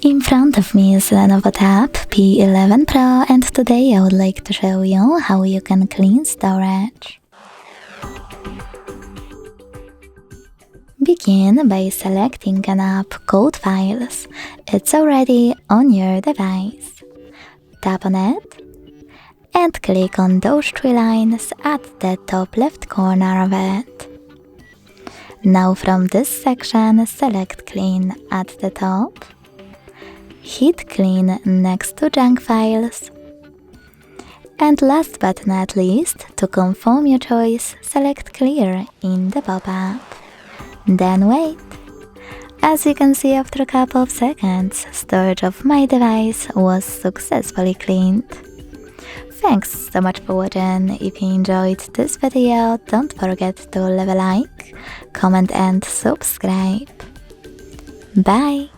In front of me is LENOVO Tab P11 Pro, and today I would like to show you how you can clean storage. Begin by selecting an app called Files. It's already on your device. Tap on it and click on those three lines at the top left corner of it. Now from this section, select Clean at the top. Hit Clean next to Junk Files. And last but not least, to confirm your choice, select Clear in the pop-up. Then wait. As you can see, after a couple of seconds, storage of my device was successfully cleaned. Thanks so much for watching. If you enjoyed this video, don't forget to leave a like, comment and subscribe. Bye!